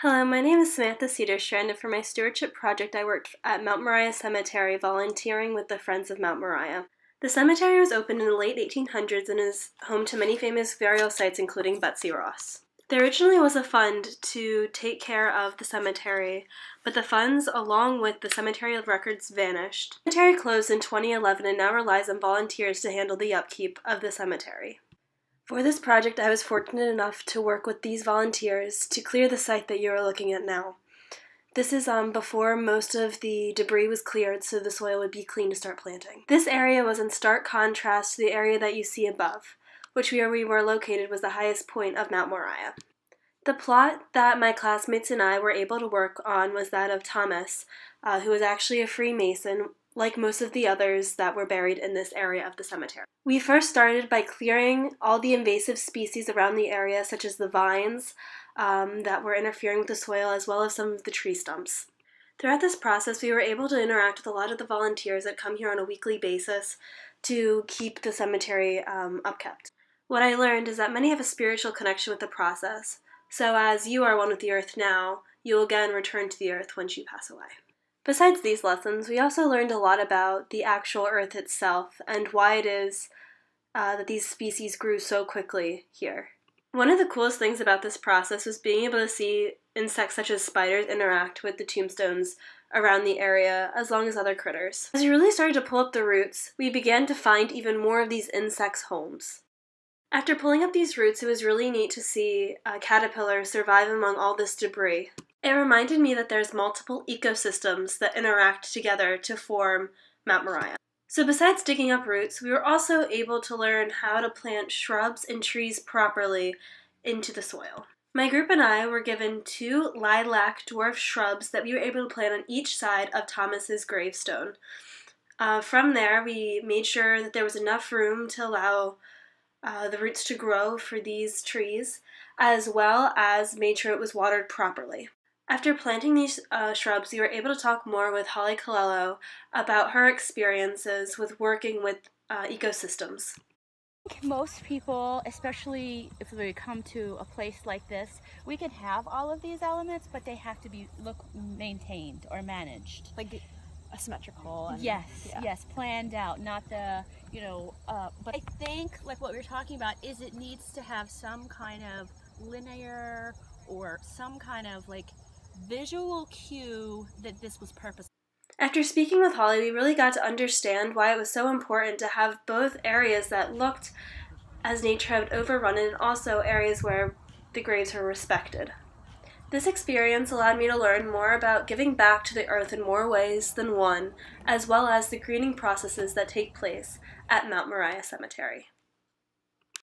Hello, my name is Samantha Cedarstrand, and for my stewardship project I worked at Mount Moriah Cemetery volunteering with the Friends of Mount Moriah. The cemetery was opened in the late 1800s and is home to many famous burial sites including Betsy Ross. There originally was a fund to take care of the cemetery, but the funds, along with the cemetery records, vanished. The cemetery closed in 2011 and now relies on volunteers to handle the upkeep of the cemetery. For this project, I was fortunate enough to work with these volunteers to clear the site that you are looking at now. This is before most of the debris was cleared, so the soil would be clean to start planting. This area was in stark contrast to the area that you see above, which where we were located was the highest point of Mount Moriah. The plot that my classmates and I were able to work on was that of Thomas, who was actually a Freemason, like most of the others that were buried in this area of the cemetery. We first started by clearing all the invasive species around the area, such as the vines that were interfering with the soil, as well as some of the tree stumps. Throughout this process, we were able to interact with a lot of the volunteers that come here on a weekly basis to keep the cemetery upkept. What I learned is that many have a spiritual connection with the process, so as you are one with the earth now, you will again return to the earth once you pass away. Besides these lessons, we also learned a lot about the actual earth itself and why it is that these species grew so quickly here. One of the coolest things about this process was being able to see insects such as spiders interact with the tombstones around the area, as long as other critters. As we really started to pull up the roots, we began to find even more of these insects' homes. After pulling up these roots, it was really neat to see caterpillars survive among all this debris. It reminded me that there's multiple ecosystems that interact together to form Mount Moriah. So besides digging up roots, we were also able to learn how to plant shrubs and trees properly into the soil. My group and I were given 2 lilac dwarf shrubs that we were able to plant on each side of Thomas's gravestone. From there, we made sure that there was enough room to allow the roots to grow for these trees, as well as made sure it was watered properly. After planting these shrubs, we were able to talk more with Holly Colello about her experiences with working with ecosystems. I think most people, especially if we come to a place like this, we can have all of these elements, but they have to be maintained or managed. Like asymmetrical. And, yes, planned out, not the, but I think like what we're talking about is it needs to have some kind of linear or some kind of like visual cue that this was purposeful. After speaking with Holly, we really got to understand why it was so important to have both areas that looked as nature had overrun it and also areas where the graves were respected. This experience allowed me to learn more about giving back to the earth in more ways than one, as well as the greening processes that take place at Mount Moriah Cemetery.